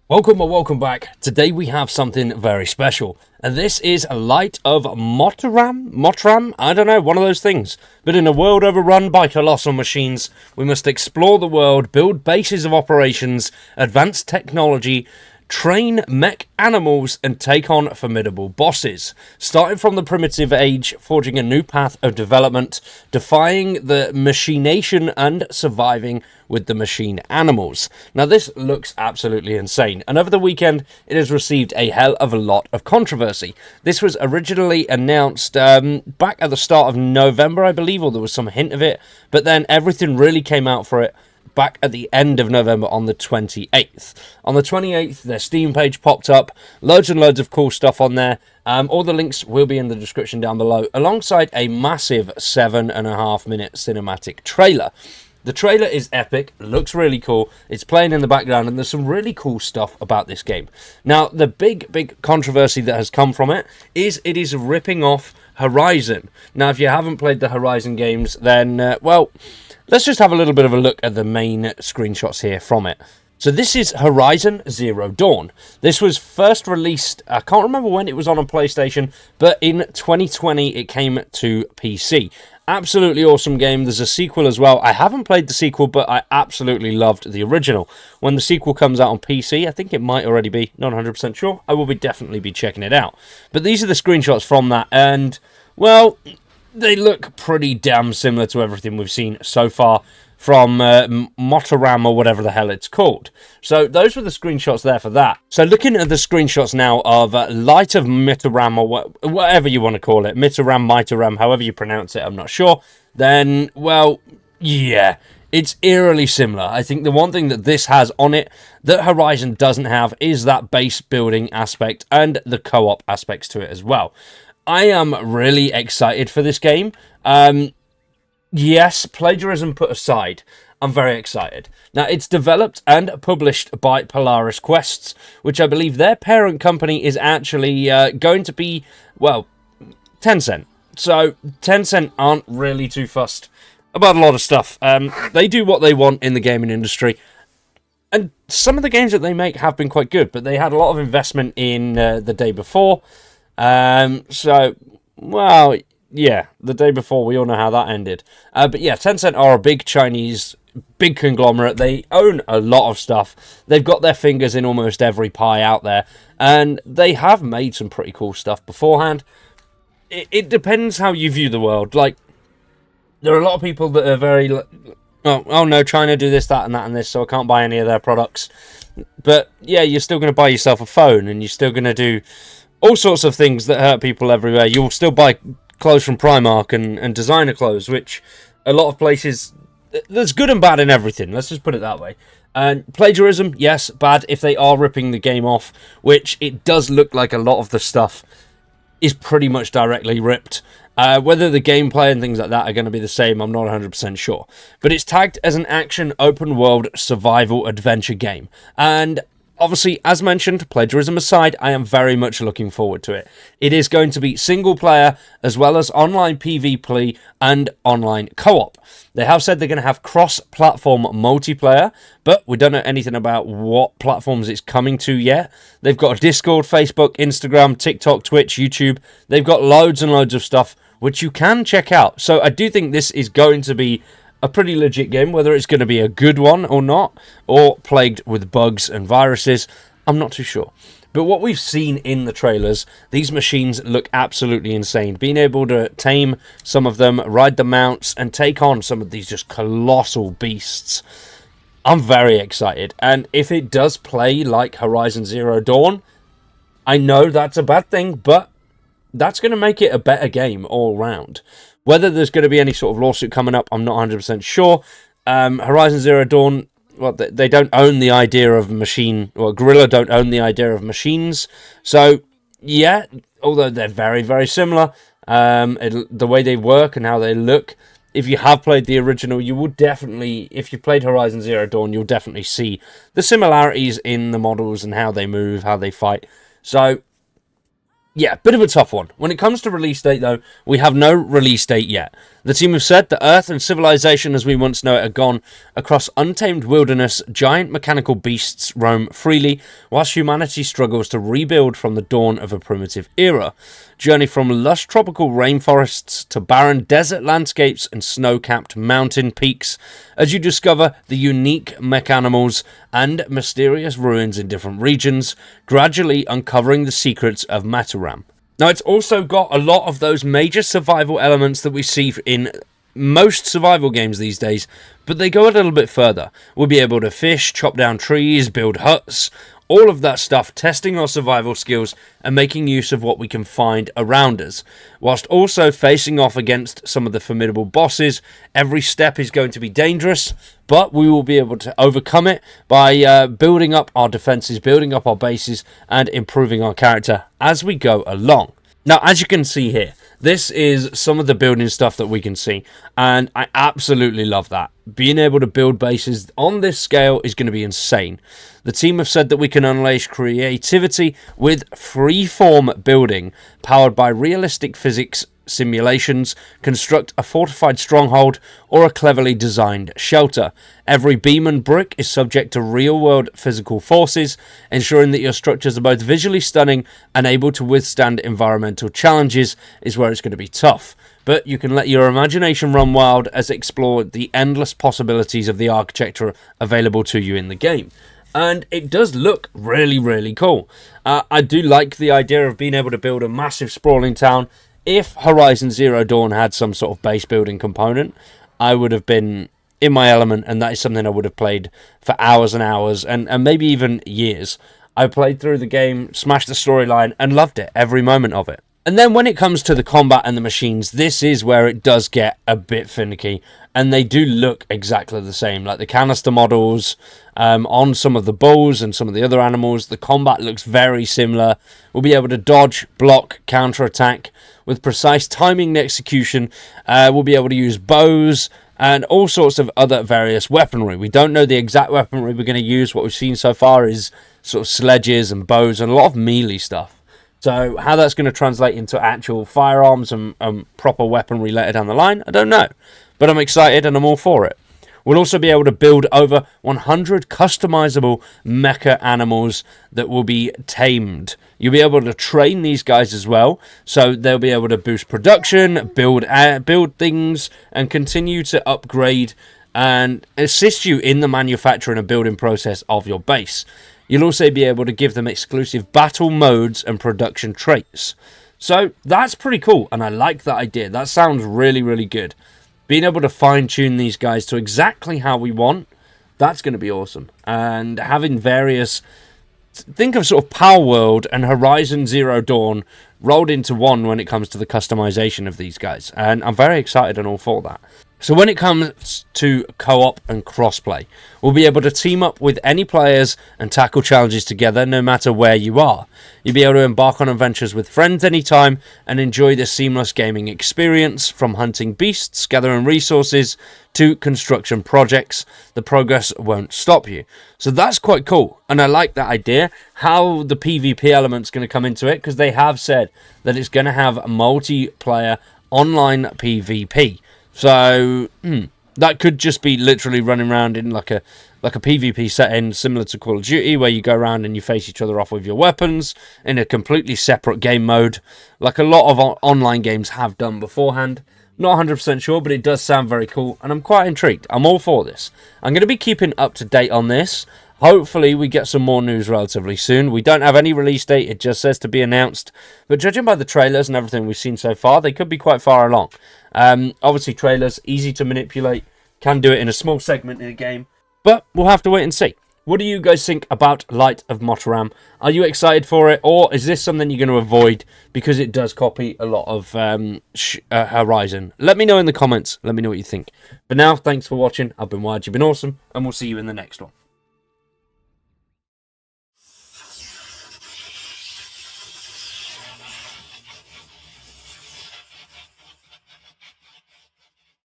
Welcome or welcome back. Today we have something very special, and this is Light of MOTIRAM? MOTIRAM? I don't know, one of those things. But in a world overrun by colossal machines, we must explore the world, build bases of operations, advance technology, train Mechanimals, and take on formidable bosses. Starting from the primitive age, forging a new path of development, defying the machination and surviving with the machine animals. Now this looks absolutely insane, and over the weekend it has received a hell of a lot of controversy. This was originally announced back at the start of November, I believe, or there was some hint of it, but then everything really came out for it back at the end of November on the 28th. On the 28th, their Steam page popped up, loads and loads of cool stuff on there. All the links will be in the description down below, alongside a massive 7.5-minute cinematic trailer. The trailer is epic, looks really cool, it's playing in the background, and there's some really cool stuff about this game. Now, the big controversy that has come from it is ripping off Horizon. Now, if you haven't played the Horizon games, then, well, let's just have a little bit of a look at the main screenshots here from it. So this is Horizon Zero Dawn. This was first released, I can't remember when it was on a PlayStation, but in 2020 it came to PC. Absolutely awesome game. There's a sequel as well. I haven't played the sequel, but I absolutely loved the original. When the sequel comes out on PC, I think it might already be, not 100% sure, I will definitely be checking it out. But these are the screenshots from that, and, well, they look pretty damn similar to everything we've seen so far from MOTIRAM or whatever the hell it's called. So those were the screenshots there for that. So looking at the screenshots now of Light of MOTIRAM, or whatever you want to call it, MOTIRAM, however you pronounce it, I'm not sure, then, well, yeah, it's eerily similar. I think the one thing that this has on it that Horizon doesn't have is that base building aspect and the co-op aspects to it as well. I am really excited for this game. Yes, plagiarism put aside, I'm very excited. Now, it's developed and published by Polaris Quests, which I believe their parent company is actually going to be, well, Tencent. So, Tencent aren't really too fussed about a lot of stuff. They do what they want in the gaming industry. And some of the games that they make have been quite good, but they had a lot of investment in the day before. So, well, yeah, the day before, we all know how that ended. But yeah, Tencent are a big Chinese, big conglomerate. They own a lot of stuff. They've got their fingers in almost every pie out there. And they have made some pretty cool stuff beforehand. It depends how you view the world. Like, there are a lot of people that are very, oh no, China do this, that, and this, so I can't buy any of their products. But yeah, you're still going to buy yourself a phone, and you're still going to do all sorts of things that hurt people everywhere. You'll still buy clothes from Primark and designer clothes, which a lot of places, there's good and bad in everything, let's just put it that way. And plagiarism, yes, bad if they are ripping the game off, which it does look like a lot of the stuff is pretty much directly ripped. Whether the gameplay and things like that are going to be the same, I'm not 100% sure. But it's tagged as an action open world survival adventure game, and obviously, as mentioned, plagiarism aside, I am very much looking forward to it. It is going to be single player, as well as online PvP and online co-op. They have said they're going to have cross-platform multiplayer, but we don't know anything about what platforms it's coming to yet. They've got a Discord, Facebook, Instagram, TikTok, Twitch, YouTube. They've got loads and loads of stuff, which you can check out. So I do think this is going to be a pretty legit game. Whether it's going to be a good one or not, or plagued with bugs and viruses, I'm not too sure. But what we've seen in the trailers, these machines look absolutely insane. Being able to tame some of them, ride the mounts, and take on some of these just colossal beasts, I'm very excited. And if it does play like Horizon Zero Dawn, I know that's a bad thing, but that's going to make it a better game all round. Whether there's going to be any sort of lawsuit coming up, I'm not 100% sure. Horizon Zero Dawn, well, they don't own the idea of machine, or Guerrilla don't own the idea of machines. So, yeah, although they're very, very similar, the way they work and how they look, if you have played the original, you will definitely, if you played Horizon Zero Dawn, you'll definitely see the similarities in the models and how they move, how they fight. So, Yeah, bit of a tough one. When it comes to release date, though, we have no release date yet. The team have said that Earth and civilization as we once know it are gone. Across untamed wilderness, giant mechanical beasts roam freely, whilst humanity struggles to rebuild from the dawn of a primitive era. Journey from lush tropical rainforests to barren desert landscapes and snow-capped mountain peaks as you discover the unique Mechanimals and mysterious ruins in different regions, gradually uncovering the secrets of MOTIRAM. Now, it's also got a lot of those major survival elements that we see in most survival games these days, but they go a little bit further. We'll be able to fish, chop down trees, build huts, all of that stuff, testing our survival skills and making use of what we can find around us, whilst also facing off against some of the formidable bosses. Every step is going to be dangerous, but we will be able to overcome it by building up our defenses, building up our bases, and improving our character as we go along. Now, as you can see here, this is some of the building stuff that we can see, and I absolutely love that. Being able to build bases on this scale is going to be insane. The team have said that we can unleash creativity with freeform building, powered by realistic physics simulations, construct a fortified stronghold or a cleverly designed shelter. Every beam and brick is subject to real-world physical forces, ensuring that your structures are both visually stunning and able to withstand environmental challenges is where it's going to be tough. But you can let your imagination run wild as explore the endless possibilities of the architecture available to you in the game. And it does look really, really cool. I do like the idea of being able to build a massive sprawling town. If Horizon Zero Dawn had some sort of base building component, I would have been in my element, and that is something I would have played for hours and hours, and maybe even years. I played through the game, smashed the storyline, and loved it, every moment of it. And then when it comes to the combat and the machines, this is where it does get a bit finicky, and they do look exactly the same. Like the canister models on some of the bulls and some of the other animals, the combat looks very similar. We'll be able to dodge, block, counter-attack with precise timing and execution. We'll be able to use bows and all sorts of other various weaponry. We don't know the exact weaponry we're going to use. What we've seen so far is sort of sledges and bows and a lot of melee stuff. So how that's going to translate into actual firearms and proper weaponry later down the line, I don't know. But I'm excited and I'm all for it. We'll also be able to build over 100 customizable mecha animals that will be tamed. You'll be able to train these guys as well, so they'll be able to boost production, build things, and continue to upgrade and assist you in the manufacturing and building process of your base. You'll also be able to give them exclusive battle modes and production traits. So that's pretty cool, and I like that idea. That sounds really, really good. Being able to fine-tune these guys to exactly how we want, that's going to be awesome. And having various... Think of sort of Power World and Horizon Zero Dawn rolled into one when it comes to the customization of these guys. And I'm very excited and all for that. So when it comes to co-op and crossplay, we'll be able to team up with any players and tackle challenges together no matter where you are. You'll be able to embark on adventures with friends anytime and enjoy the seamless gaming experience from hunting beasts, gathering resources, to construction projects. The progress won't stop you. So that's quite cool, and I like that idea. How the PvP element's going to come into it, because they have said that it's going to have multiplayer online PvP. So that could just be literally running around in like a PvP setting similar to Call of Duty, where you go around and you face each other off with your weapons in a completely separate game mode, like a lot of online games have done beforehand. Not 100% sure, but it does sound very cool, and I'm quite intrigued. I'm all for this. I'm going to be keeping up to date on this. Hopefully we get some more news relatively soon. We don't have any release date, it just says to be announced. But judging by the trailers and everything we've seen so far, they could be quite far along. Obviously trailers, easy to manipulate, can do it in a small segment in a game. But we'll have to wait and see. What do you guys think about Light of Motiram? Are you excited for it, or is this something you're going to avoid because it does copy a lot of Horizon? Let me know in the comments. Let me know what you think. But now, thanks for watching. I've been Wyatt. You've been awesome, and we'll see you in the next one.